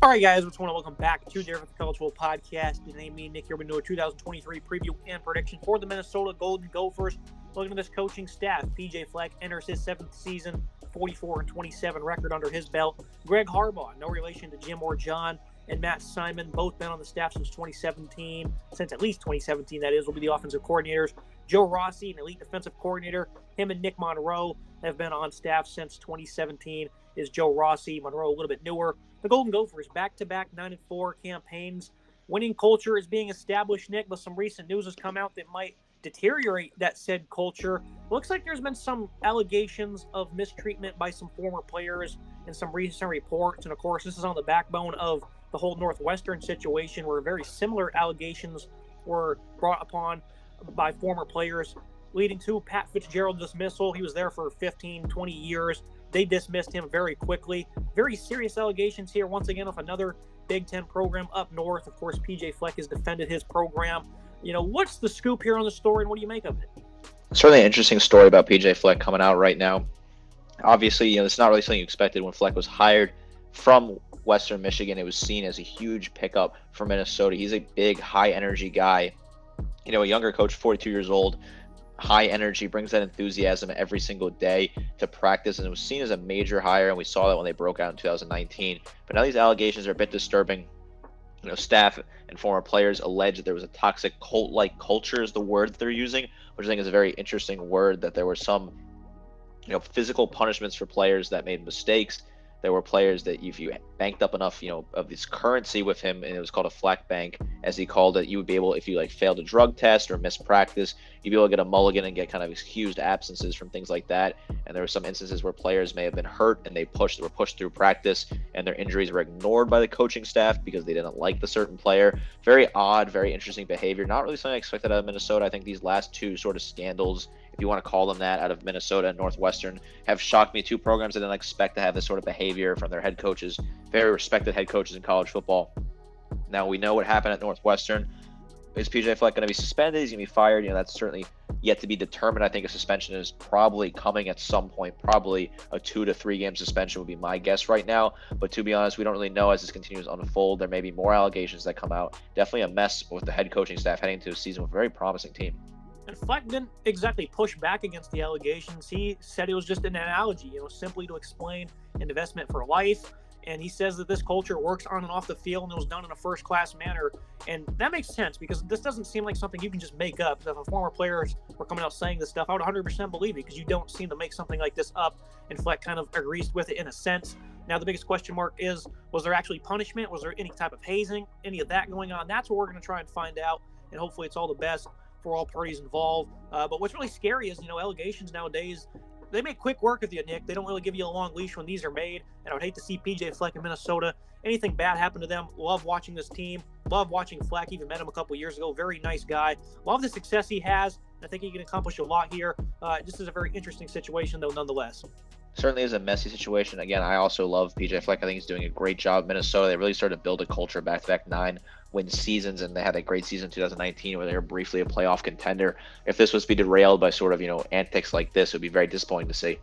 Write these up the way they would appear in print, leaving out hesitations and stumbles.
All right, guys, what's going on? Welcome back to the Untitled Chapter podcast. Today, me and Nick here will do a 2023 preview and prediction for the Minnesota Golden Gophers. Looking at this coaching staff, PJ Fleck enters his seventh season, 44-27 record under his belt. Greg Harbaugh, no relation to Jim or John, and Matt Simon, both been on the staff since 2017, since at least 2017, that is, will be the offensive coordinators. Joe Rossi, an elite defensive coordinator. Him and Nick Monroe have been on staff since 2017. Is Joe Rossi, Monroe a little bit newer. The Golden Gophers, back-to-back 9-4 campaigns. Winning culture is being established, Nick, but some recent news has come out that might deteriorate that said culture. Looks like there's been some allegations of mistreatment by some former players in some recent reports. And, of course, this is on the backbone of the whole Northwestern situation where very similar allegations were brought upon by former players, leading to Pat Fitzgerald's dismissal. He was there for 15, 20 years. They dismissed him very quickly. Very serious allegations here, once again, of another Big Ten program up north. Of course, PJ Fleck has defended his program. You know, what's the scoop here on the story, and what do you make of it? Certainly an interesting story about PJ Fleck coming out right now. Obviously, it's not really something you expected when Fleck was hired from Western Michigan. It was seen as a huge pickup for Minnesota. He's a big, high-energy guy. A younger coach, 42 years old, high energy, brings that enthusiasm every single day to practice, and it was seen as a major hire, and we saw that when they broke out in 2019. But now these allegations are a bit disturbing. Staff and former players allege that there was a toxic cult-like culture is the word that they're using, which I think is a very interesting word, that there were some, physical punishments for players that made mistakes. There were players that if you banked up enough, of this currency with him, and it was called a Fleck bank, as he called it, you would be able, if you failed a drug test or missed practice, you'd be able to get a mulligan and get kind of excused absences from things like that. And there were some instances where players may have been hurt and they were pushed through practice, and their injuries were ignored by the coaching staff because they didn't like the certain player. Very odd, very interesting behavior. Not really something I expected out of Minnesota. I think these last two sort of scandals, if you want to call them that, out of Minnesota and Northwestern, have shocked me. Two programs that didn't expect to have this sort of behavior from their head coaches, very respected head coaches in college football. Now, we know what happened at Northwestern. Is PJ Fleck going to be suspended? He's going to be fired? That's certainly yet to be determined. I think a suspension is probably coming at some point. Probably a 2 to 3 game suspension would be my guess right now. But to be honest, we don't really know as this continues to unfold. There may be more allegations that come out. Definitely a mess with the head coaching staff heading into a season with a very promising team. And Fleck didn't exactly push back against the allegations. He said it was just an analogy, simply to explain an investment for life. And he says that this culture works on and off the field, and it was done in a first-class manner. And that makes sense, because this doesn't seem like something you can just make up. If a former players were coming out saying this stuff, I would 100% believe it, because you don't seem to make something like this up. And Fleck kind of agrees with it in a sense. Now, the biggest question mark is, was there actually punishment? Was there any type of hazing? Any of that going on? That's what we're going to try and find out. And hopefully it's all the best for all parties involved. But what's really scary is, allegations nowadays, they make quick work of you, Nick. They don't really give you a long leash when these are made. And I would hate to see PJ Fleck in Minnesota. Anything bad happen to them. Love watching this team. Love watching Fleck. Even met him a couple years ago. Very nice guy. Love the success he has. I think he can accomplish a lot here. This is a very interesting situation, though, nonetheless. Certainly is a messy situation. Again, I also love PJ Fleck. I think he's doing a great job. Minnesota, they really started to build a culture back-to-back 9-win seasons, and they had a great season in 2019 where they were briefly a playoff contender. If this was to be derailed by sort of, antics like this, it would be very disappointing to see.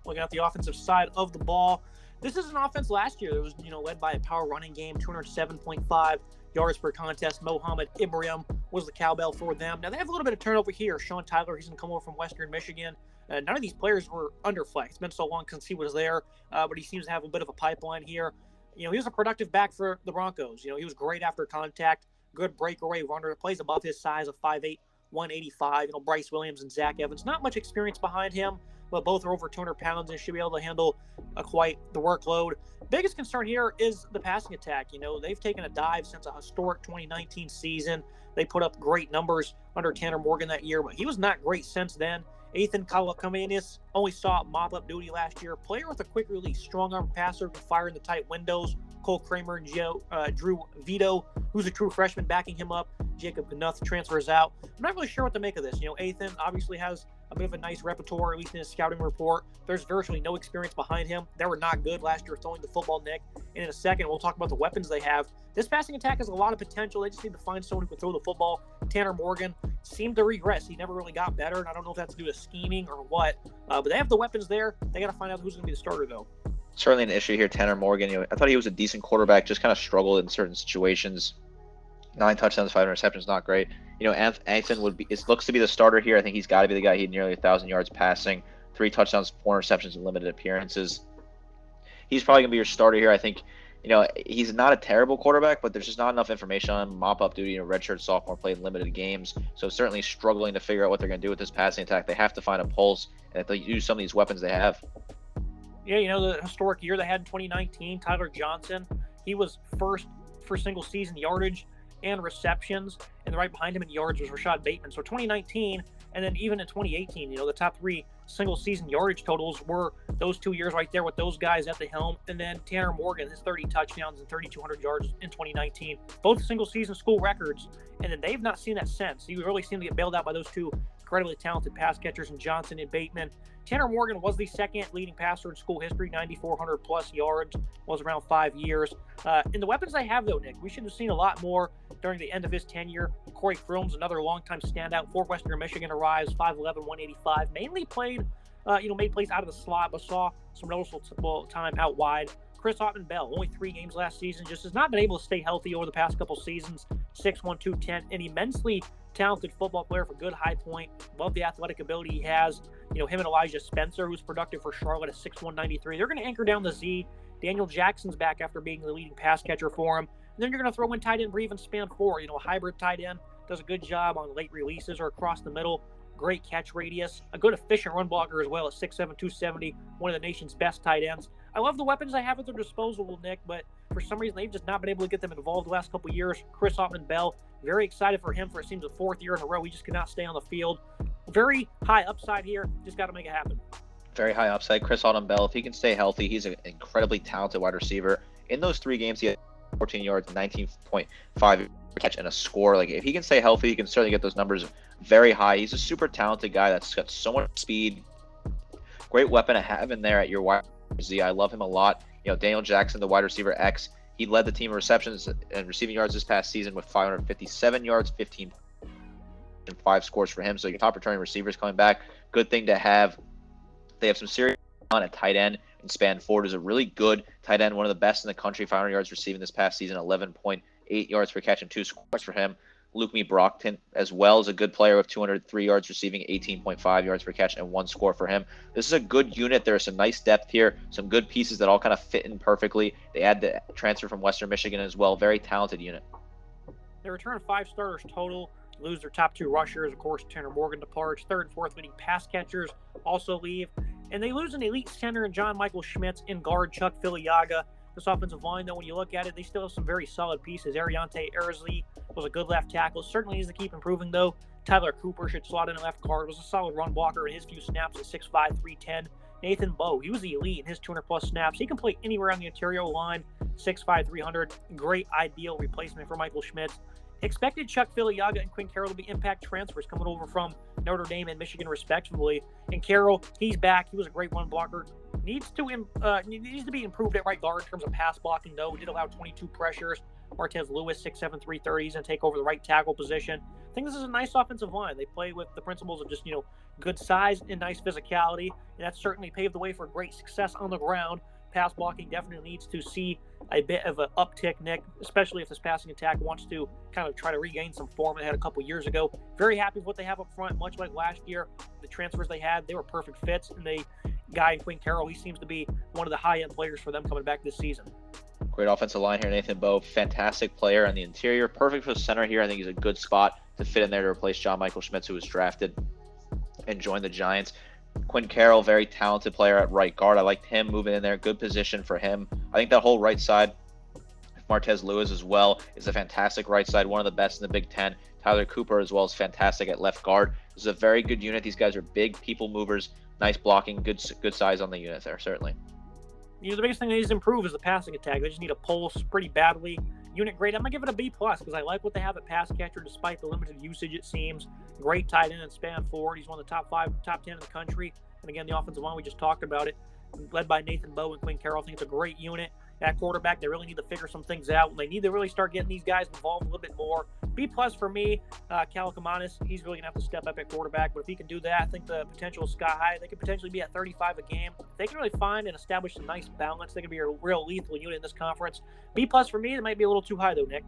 Looking at the offensive side of the ball, this is an offense last year that was, led by a power running game, 207.5 yards per contest. Mohamed Ibrahim was the cowbell for them. Now, they have a little bit of turnover here. Sean Tyler, he's going to come over from Western Michigan. None of these players were under Fleck. It's been so long since he was there, but he seems to have a bit of a pipeline here. He was a productive back for the Broncos. He was great after contact, good breakaway runner, plays above his size of 5'8", 185. Bryce Williams and Zach Evans, not much experience behind him, but both are over 200 pounds and should be able to handle quite the workload. Biggest concern here is the passing attack. They've taken a dive since a historic 2019 season. They put up great numbers under Tanner Morgan that year, but he was not great since then. Ethan Kalakamenis only saw mop-up duty last year. Player with a quick release, strong-arm passer, can fire in the tight windows. Cole Kramer and Drew Vito, who's a true freshman, backing him up. Jacob Knuth transfers out. I'm not really sure what to make of this. Ethan obviously has a bit of a nice repertoire, at least in his scouting report. There's virtually no experience behind him. They were not good last year throwing the football, Nick. And in a second, we'll talk about the weapons they have. This passing attack has a lot of potential. They just need to find someone who can throw the football. Tanner Morgan seemed to regress. He never really got better, and I don't know if that's due to scheming or what. But they have the weapons there. They got to find out who's going to be the starter, though. Certainly an issue here. Tanner Morgan, I thought he was a decent quarterback, just kind of struggled in certain situations. 9 touchdowns, 5 interceptions, not great. Anthony it looks to be the starter here. I think he's got to be the guy. He had nearly 1,000 yards passing, 3 touchdowns, 4 interceptions in limited appearances. He's probably gonna be your starter here. I think, he's not a terrible quarterback, but there's just not enough information on him. Mop-up duty, redshirt sophomore, played limited games, so certainly struggling to figure out what they're gonna do with this passing attack. They have to find a pulse, and if they use some of these weapons they have. Yeah, the historic year they had in 2019, Tyler Johnson, he was first for single season yardage and receptions, and right behind him in yards was Rashad Bateman. So 2019, and then even in 2018, the top 3 single season yardage totals were those 2 years right there with those guys at the helm. And then Tanner Morgan, his 30 touchdowns and 3,200 yards in 2019, both single season school records. And then they've not seen that since. You really seem to get bailed out by those 2 incredibly talented pass catchers in Johnson and Bateman. Tanner Morgan was the second leading passer in school history, 9,400 plus yards, was around 5 years. And the weapons they have, though, Nick, we should have seen a lot more during the end of his tenure. Corey Crooms, another longtime standout for Western Michigan, arrives 5'11", 185. Mainly played, made plays out of the slot, but saw some noticeable time out wide. Chris Ottman-Bell, only 3 games last season, just has not been able to stay healthy over the past couple seasons. 6'1", 210, an immensely talented football player for good high point. Love the athletic ability he has. Him and Elijah Spencer, who's productive for Charlotte at 6'1", 93. They're going to anchor down the Z. Daniel Jackson's back after being the leading pass catcher for him. And then you're going to throw in tight end Breven Span-4. A hybrid tight end, does a good job on late releases or across the middle. Great catch radius. A good efficient run blocker as well at 6'7", 270. One of the nation's best tight ends. I love the weapons they have at their disposal, Nick, but for some reason they've just not been able to get them involved the last couple of years. Chris Ottman-Bell, very excited for him for it seems the 4th year in a row. He just cannot stay on the field. Very high upside here. Just got to make it happen. Very high upside. Chris Ottman-Bell, if he can stay healthy, he's an incredibly talented wide receiver. In those 3 games, he had 14 yards, 19.5 catch, and a score. Like, if he can stay healthy, he can certainly get those numbers very high. He's a super talented guy that's got so much speed. Great weapon to have in there at your wide Z. I love him a lot. Daniel Jackson, the wide receiver X, he led the team in receptions and receiving yards this past season with 557 yards, 15 and 5 scores for him. So your top returning receivers coming back. Good thing to have. They have some serious on at tight end, and Span-4 is a really good tight end, one of the best in the country. 500 yards receiving this past season, 11.8 yards per catch and 2 scores for him. Luke Brockton as well is a good player with 203 yards receiving, 18.5 yards per catch, and 1 score for him. This is a good unit. There's some nice depth here, some good pieces that all kind of fit in perfectly. They add the transfer from Western Michigan as well. Very talented unit. They return 5 starters total. Lose their top 2 rushers. Of course, Tanner Morgan departs. 3rd and 4th leading pass catchers also leave. And they lose an elite center in John Michael Schmitz in guard Chuck Filiaga. This offensive line, though, when you look at it, they still have some very solid pieces. Ariante Ersley was a good left tackle. Certainly needs to keep improving, though. Tyler Cooper should slot in left guard. Was a solid run blocker in his few snaps at 6'5", 310. Nathan Bowe, he was the elite in his 200-plus snaps. He can play anywhere on the interior line, 6'5", 300. Great ideal replacement for Michael Schmitz. Expected Chuck Filiaga and Quinn Carroll to be impact transfers coming over from Notre Dame and Michigan, respectively. And Carroll, he's back. He was a great run blocker. Needs to be improved at right guard in terms of pass blocking, though. He did allow 22 pressures. Martez Lewis, 6'7", 330. He's going to take over the right tackle position. I think this is a nice offensive line. They play with the principles of just, good size and nice physicality. And that's certainly paved the way for great success on the ground. Pass blocking definitely needs to see a bit of an uptick, Nick, especially if this passing attack wants to kind of try to regain some form they had a couple years ago. Very happy with what they have up front, much like last year. The transfers they had, they were perfect fits, and they guy in Quinn Carroll, he seems to be one of the high-end players for them coming back this season. Great offensive line here. Nathan Bowe, fantastic player on the interior. Perfect for the center here. I think he's a good spot to fit in there to replace John Michael Schmitz, who was drafted and joined the Giants. Quinn Carroll, very talented player at right guard. I liked him moving in there. Good position for him. I think that whole right side, Martez Lewis as well, is a fantastic right side, one of the best in the Big Ten. Tyler Cooper as well is fantastic at left guard. This is a very good unit. These guys are big people movers, nice blocking, good size on the unit there, certainly. The biggest thing they need to improve is the passing attack. They just need a pulse pretty badly. Unit grade, I'm going to give it a B+ because I like what they have at pass catcher despite the limited usage, it seems. Great tight end and Span-4. He's one of the top 5, top 10 in the country. And again, the offensive line, we just talked about it, led by Nathan Bowe and Quinn Carroll. I think it's a great unit. At quarterback, they really need to figure some things out, and they need to really start getting these guys involved a little bit more. B plus for me, Kalakamanis, he's really gonna have to step up at quarterback. But if he can do that, I think the potential is sky high. They could potentially be at 35 a game. If they can really find and establish a nice balance, they can be a real lethal unit in this conference. B plus for me, it might be a little too high though, Nick.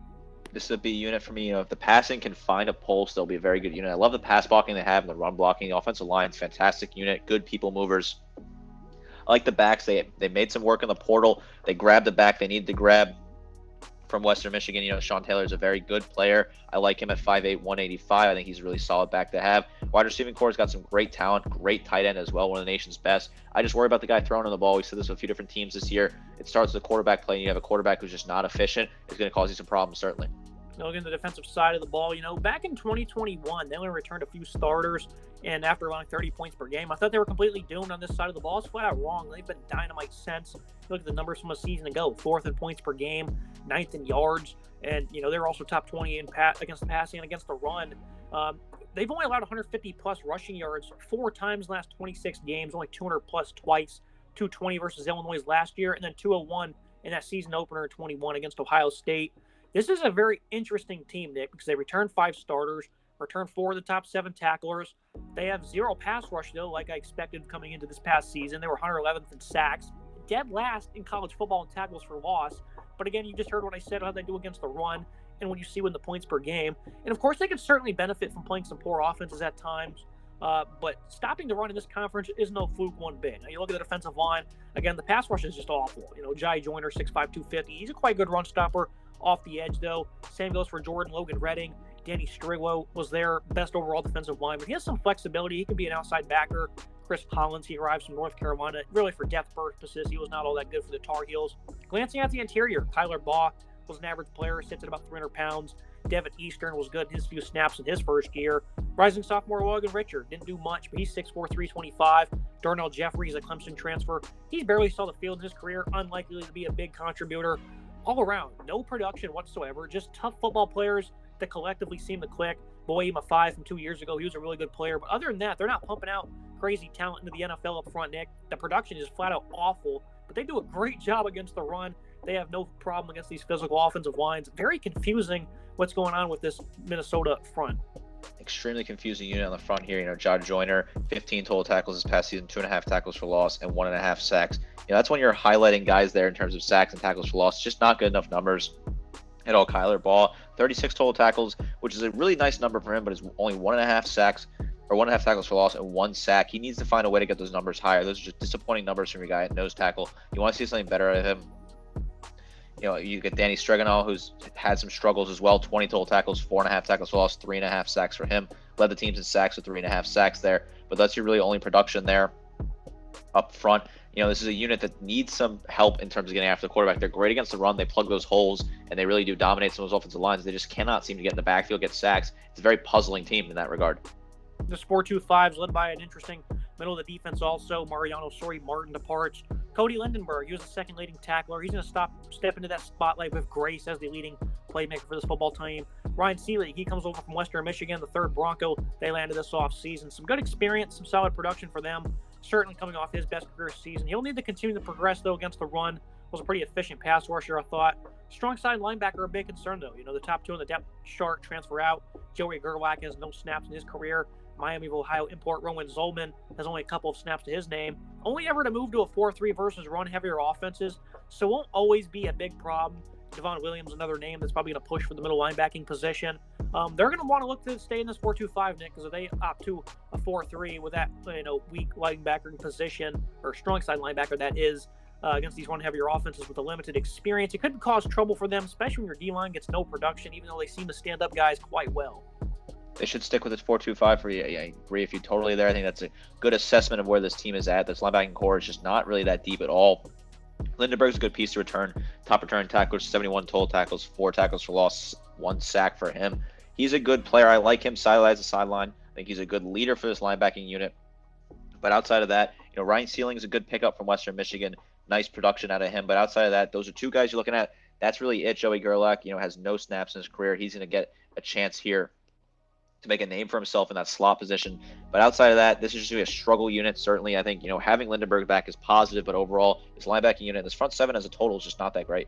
This is a B unit for me. If the passing can find a pulse, they'll be a very good unit. I love the pass blocking they have and the run blocking. The offensive line's fantastic unit, good people movers. I like the backs. They made some work in the portal. They grabbed the back they needed to grab from Western Michigan. Sean Taylor is a very good player. I like him at 5'8", 185. I think he's a really solid back to have. Wide receiving core's got some great talent, great tight end as well, one of the nation's best. I just worry about the guy throwing in the ball. We said this with a few different teams this year. It starts with the quarterback play, and you have a quarterback who's just not efficient. It's going to cause you some problems, certainly. Looking at the defensive side of the ball, back in 2021, they only returned a few starters, and after allowing 30 points per game, I thought they were completely doomed on this side of the ball. It's flat out wrong. They've been dynamite since. Look at the numbers from a season ago: 4th in points per game, 9th in yards, and they're also top 20 in against the passing and against the run. They've only allowed 150 plus rushing yards 4 times in the last 26 games, only 200 plus twice. 220 versus Illinois last year, and then 201 in that season opener in 21 against Ohio State. This is a very interesting team, Nick, because they returned 5 starters, returned 4 of the top 7 tacklers. They have 0 pass rush, though, like I expected coming into this past season. They were 111th in sacks, dead last in college football in tackles for loss. But again, you just heard what I said, how they do against the run, and when you see the points per game. And of course, they could certainly benefit from playing some poor offenses at times. But stopping the run in this conference is no fluke one bit. Now, you look at the defensive line. Again, the pass rush is just awful. Jai Joyner, 6'5", 250. He's a quite good run stopper. Off the edge, though. Same goes for Jordan Logan Redding. Danny Striglo was their best overall defensive lineman. He has some flexibility. He can be an outside backer. Chris Collins, he arrives from North Carolina. Really, for depth purposes, he was not all that good for the Tar Heels. Glancing at the interior, Tyler Baugh was an average player, sits at about 300 pounds. Devitt Eastern was good in his few snaps in his first year. Rising sophomore Logan Richard didn't do much, but he's 6'4", 325. Darnell Jeffries, a Clemson transfer. He barely saw the field in his career, unlikely to be a big contributor. All around, no production whatsoever, just tough football players that collectively seem to click. Boye Maffei from 2 years ago, he was a really good player. But other than that, they're not pumping out crazy talent into the NFL up front, Nick. The production is flat out awful, but they do a great job against the run. They have no problem against these physical offensive lines. Very confusing what's going on with this Minnesota front. Extremely confusing unit on the front here. Jai Joyner, 15 total tackles this past season, 2.5 tackles for loss, and 1.5 sacks. That's when you're highlighting guys there in terms of sacks and tackles for loss. Just not good enough numbers at all. Kyler Baugh, 36 total tackles, which is a really nice number for him, but it's only 1.5 sacks or 1.5 tackles for loss and 1 sack. He needs to find a way to get those numbers higher. Those are just disappointing numbers from your guy at nose tackle. You want to see something better out of him. You get Danny Stregonall, who's had some struggles as well. 20 total tackles, 4.5 tackles for loss, 3.5 sacks for him. Led the teams in sacks with 3.5 sacks there. But that's your really only production there up front. This is a unit that needs some help in terms of getting after the quarterback. They're great against the run. They plug those holes, and they really do dominate some of those offensive lines. They just cannot seem to get in the backfield, get sacks. It's a very puzzling team in that regard. The 4-2-5 is led by an interesting middle of the defense also. Mariano Martin departs. Cody Lindenberg, he was the second leading tackler. He's going to step into that spotlight with grace as the leading playmaker for this football team. Ryan Seeley, he comes over from Western Michigan, the 3rd Bronco they landed this offseason. Some good experience, some solid production for them. Certainly coming off his best career season. He'll need to continue to progress, though, against the run. Was a pretty efficient pass rusher, I thought. Strong side linebacker, a big concern, though. The top 2 on the depth chart transfer out. Joey Gerlach has no snaps in his career. Miami of Ohio import Roman Zolman has only a couple of snaps to his name. Only ever to move to a 4-3 versus run-heavier offenses, so won't always be a big problem. Devon Williams, another name that's probably going to push for the middle linebacking position. They're going to want to look to stay in this 4-2-5, Nick, because if they opt to a 4-3 with that weak linebacker position, or strong side linebacker that is, against these run-heavier offenses with a limited experience, it could cause trouble for them, especially when your D-line gets no production, even though they seem to stand up guys quite well. They should stick with this 4-2-5 for you. I agree with you totally there. I think that's a good assessment of where this team is at. This linebacking core is just not really that deep at all. Lindenberg's a good piece to return. Top return tackles, 71 total tackles, 4 tackles for loss, 1 sack for him. He's a good player. I like him sideline to sideline. I think he's a good leader for this linebacking unit. But outside of that, Ryan Sealing is a good pickup from Western Michigan. Nice production out of him. But outside of that, those are 2 guys you're looking at. That's really it. Joey Gerlach, has no snaps in his career. He's going to get a chance here to make a name for himself in that slot position. But outside of that, this is just going to be a struggle unit. Certainly, I think, having Lindenberg back is positive, but overall, this linebacking unit, this front seven as a total is just not that great.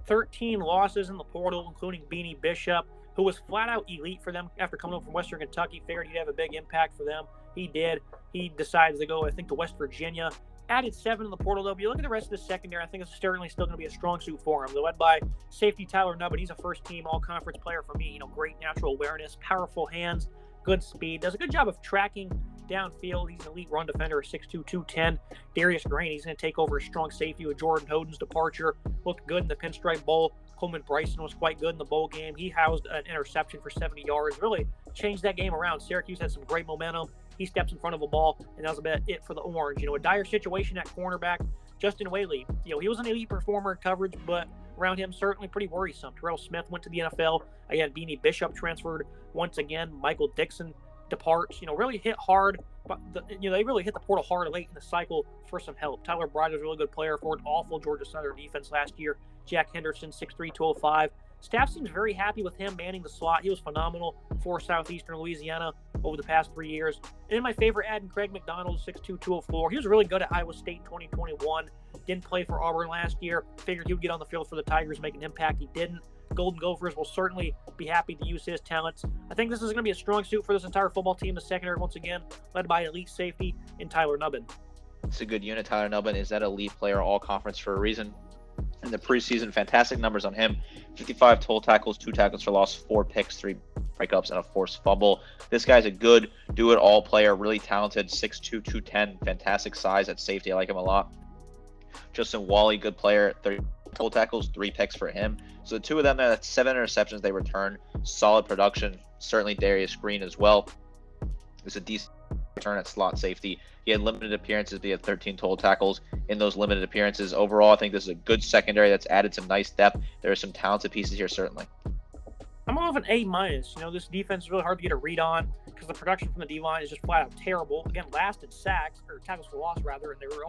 13 losses in the portal, including Beanie Bishop, who was flat out elite for them after coming over from Western Kentucky. Figured he'd have a big impact for them. He did. He decides to go, I think, to West Virginia. Added 7 in the portal, though. But you look at the rest of the secondary, I think it's certainly still going to be a strong suit for him. They're led by safety Tyler Nubbin. He's a first-team all-conference player for me. Great natural awareness, powerful hands, good speed. Does a good job of tracking downfield. He's an elite run defender, 6'2", 210. Darius Green, he's going to take over a strong safety with Jordan Hoden's departure. Looked good in the Pinstripe Bowl. Coleman Bryson was quite good in the bowl game. He housed an interception for 70 yards. Really changed that game around. Syracuse had some great momentum. He steps in front of a ball, and that was about it for the Orange. A dire situation at cornerback. Justin Whaley, he was an elite performer in coverage, but around him certainly pretty worrisome. Terrell Smith went to the NFL. Again, Beanie Bishop transferred once again. Michael Dixon departs. Really hit hard, but they really hit the portal hard late in the cycle for some help. Tyler Bride was a really good player for an awful Georgia Southern defense last year. Jack Henderson, 6'3", 205. Staff seems very happy with him manning the slot. He was phenomenal for Southeastern Louisiana over the past 3 years. And then my favorite add in Craig McDonald, 6'2", 204. He was really good at Iowa State in 2021. Didn't play for Auburn last year. Figured he would get on the field for the Tigers, make an impact. He didn't. Golden Gophers will certainly be happy to use his talents. I think this is going to be a strong suit for this entire football team. The secondary, once again, led by elite safety in Tyler Nubbin. It's a good unit. Tyler Nubbin is that elite player, all conference for a reason. In the preseason, fantastic numbers on him. 55 total tackles, 2 tackles for loss, 4 picks, 3 breakups, and a forced fumble. This guy's a good do-it-all player, really talented, 6'2", 210, fantastic size at safety. I like him a lot. Justin Wally, good player, 30 total tackles, 3 picks for him. So the two of them, that's 7 interceptions they return. Solid production. Certainly Darius Green as well. It's a decent return at slot safety. He had limited appearances, but he had 13 total tackles in those limited appearances. Overall, I think this is a good secondary that's added some nice depth. There are some talented pieces here, certainly. I'm going with an A-. This defense is really hard to get a read on because the production from the D-line is just flat out terrible. Again, last in sacks, or tackles for loss rather, and they were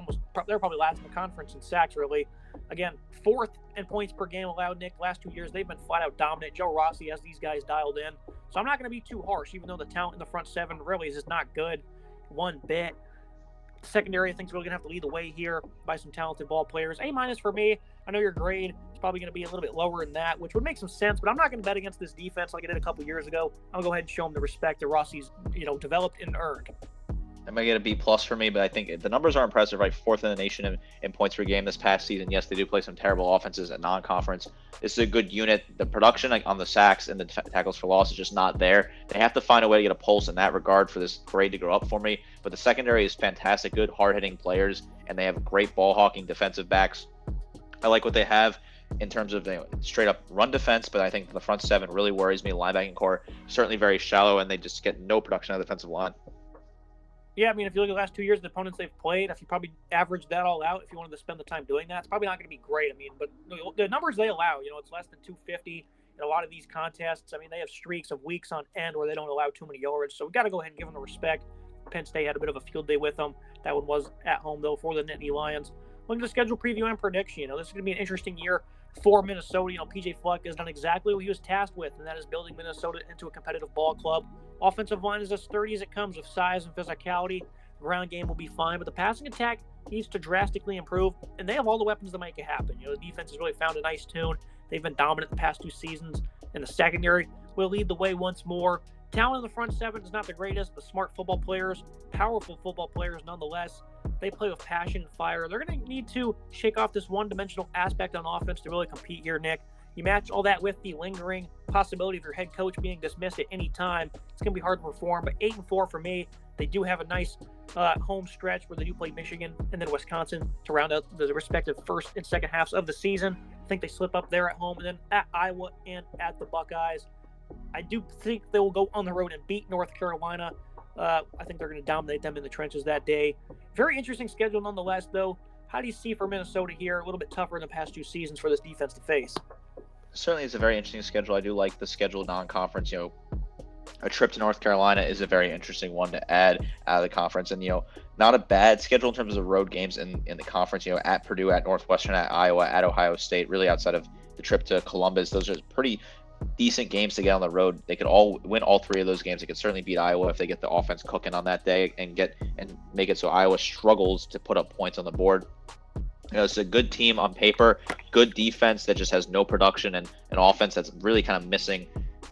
probably last in the conference in sacks, really. Again, 4th in points per game allowed, Nick. Last 2 years, they've been flat out dominant. Joe Rossi has these guys dialed in. So I'm not going to be too harsh, even though the talent in the front seven really is just not good one bit. Secondary, I think, is really going to have to lead the way here by some talented ball players. A- for me. I know your grade is probably going to be a little bit lower than that, which would make some sense, but I'm not going to bet against this defense like I did a couple years ago. I'm going to go ahead and show them the respect that Rossi's, developed and earned. I might get a B+ for me, but I think the numbers are impressive, right? 4th in the nation in points per game this past season. Yes, they do play some terrible offenses at non-conference. This is a good unit. The production on the sacks and the tackles for loss is just not there. They have to find a way to get a pulse in that regard for this grade to grow up for me. But the secondary is fantastic, good, hard-hitting players, and they have great ball-hawking defensive backs. I like what they have in terms of straight-up run defense, but I think the front seven really worries me. Linebacking core certainly very shallow, and they just get no production on the defensive line. Yeah, if you look at the last 2 years, the opponents they've played, if you probably average that all out, if you wanted to spend the time doing that, it's probably not going to be great. But the numbers they allow, it's less than 250 in a lot of these contests. They have streaks of weeks on end where they don't allow too many yards. So we got to go ahead and give them the respect. Penn State had a bit of a field day with them. That one was at home, though, for the Nittany Lions. Looking at the schedule preview and prediction, this is going to be an interesting year for Minnesota. PJ Fleck has done exactly what he was tasked with, and that is building Minnesota into a competitive ball club. Offensive line is as sturdy as it comes with size and physicality. The ground game will be fine, but the passing attack needs to drastically improve, and they have all the weapons to make it happen. The defense has really found a nice tune. They've been dominant the past 2 seasons, and the secondary will lead the way once more. Talent in the front seven is not the greatest, but smart football players, powerful football players nonetheless. They play with passion and fire. They're going to need to shake off this one-dimensional aspect on offense to really compete here, Nick. You match all that with the lingering possibility of your head coach being dismissed at any time. It's going to be hard to perform, but 8-4 for me. They do have a nice home stretch where they do play Michigan and then Wisconsin to round out the respective first and second halves of the season. I think they slip up there at home and then at Iowa and at the Buckeyes. I do think they will go on the road and beat North Carolina. I think they're going to dominate them in the trenches that day. Very interesting schedule nonetheless, though. How do you see for Minnesota here? A little bit tougher in the past 2 seasons for this defense to face. Certainly it's a very interesting schedule. I do like the schedule non-conference. A trip to North Carolina is a very interesting one to add out of the conference. And, not a bad schedule in terms of road games in the conference, at Purdue, at Northwestern, at Iowa, at Ohio State, really outside of the trip to Columbus. Those are pretty decent games to get on the road. They could all win all 3 of those games. They could certainly beat Iowa if they get the offense cooking on that day and make it so Iowa struggles to put up points on the board. It's a good team on paper, good defense that just has no production, and an offense that's really kind of missing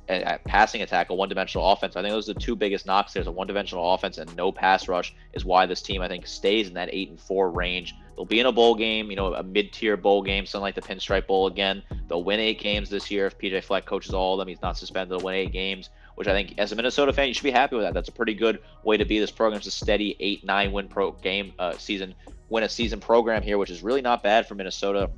at passing attack, a one-dimensional offense. I think those are the 2 biggest knocks. There's a one-dimensional offense and no pass rush is why this team, I think, stays in that 8-4 range. They'll be in a bowl game, a mid-tier bowl game, something like the Pinstripe Bowl again. They'll win 8 games this year if PJ Fleck coaches all of them. He's not suspended. They'll win 8 games, which I think as a Minnesota fan, you should be happy with that. That's a pretty good way to be. This program's a steady 8-9 win a season program here, which is really not bad for Minnesota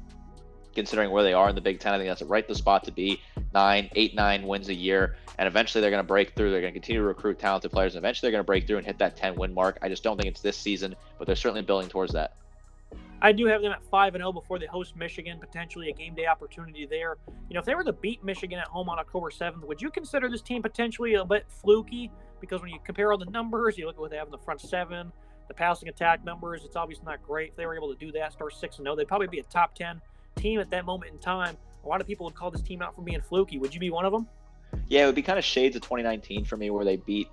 considering where they are in the Big Ten. I think that's right the spot to be. 8-9 wins a year, and eventually they're going to break through. They're going to continue to recruit talented players, and eventually they're going to break through and hit that 10-win mark. I just don't think it's this season, but they're certainly building towards that. I do have them at 5-0 before they host Michigan, potentially a game day opportunity there. If they were to beat Michigan at home on October 7th, would you consider this team potentially a bit fluky? Because when you compare all the numbers, you look at what they have in the front 7, the passing attack numbers, it's obviously not great. If they were able to do that, start 6-0, they'd probably be a top 10 team at that moment in time. A lot of people would call this team out for being fluky. Would you be one of them? Yeah, it would be kind of shades of 2019 for me, where they beat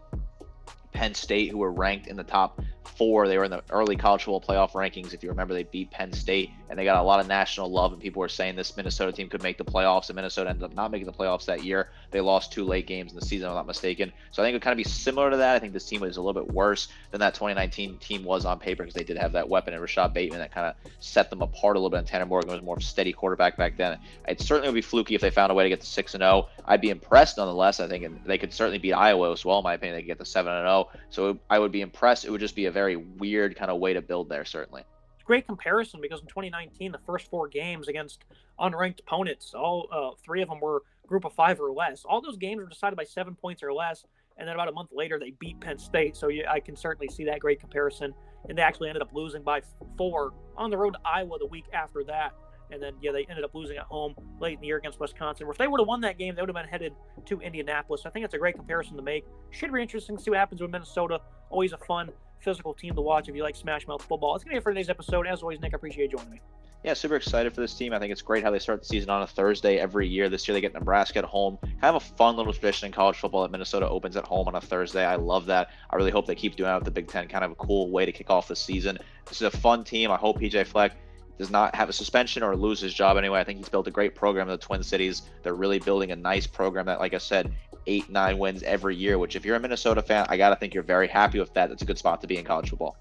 Penn State, who were ranked in the top 4. They were in the early college football playoff rankings. If you remember, they beat Penn State, and they got a lot of national love, and people were saying this Minnesota team could make the playoffs, and Minnesota ended up not making the playoffs that year. They lost 2 late games in the season, if I'm not mistaken. So I think it would kind of be similar to that. I think this team was a little bit worse than that 2019 team was on paper, because they did have that weapon in Rashad Bateman that kind of set them apart a little bit, and Tanner Morgan was more of a steady quarterback back then. It certainly would be fluky if they found a way to get to 6-0. I'd be impressed nonetheless. I think, and they could certainly beat Iowa as well, in my opinion. They could get to 7-0. So I would be impressed. It would just be a very weird kind of way to build there, certainly. Great comparison, because in 2019, the first 4 games against unranked opponents, all 3 of them were group of 5 or less. All those games were decided by 7 points or less, and then about a month later, they beat Penn State. So I can certainly see that great comparison. And they actually ended up losing by 4 on the road to Iowa the week after that. And then, they ended up losing at home late in the year against Wisconsin. Where if they would have won that game, they would have been headed to Indianapolis. I think that's a great comparison to make. Should be interesting to see what happens with Minnesota. Always a fun, physical team to watch if you like Smash Mouth football. That's going to be it for today's episode. As always, Nick, I appreciate you joining me. Yeah, super excited for this team. I think it's great how they start the season on a Thursday every year. This year they get Nebraska at home. Kind of a fun little tradition in college football that Minnesota opens at home on a Thursday. I love that. I really hope they keep doing that with the Big Ten. Kind of a cool way to kick off the season. This is a fun team. I hope PJ Fleck does not have a suspension or lose his job anyway. I think he's built a great program in the Twin Cities. They're really building a nice program that, like I said, 8-9 wins every year, which if you're a Minnesota fan, I got to think you're very happy with that. That's a good spot to be in college football.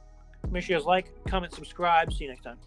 Make sure you guys like, comment, subscribe. See you next time.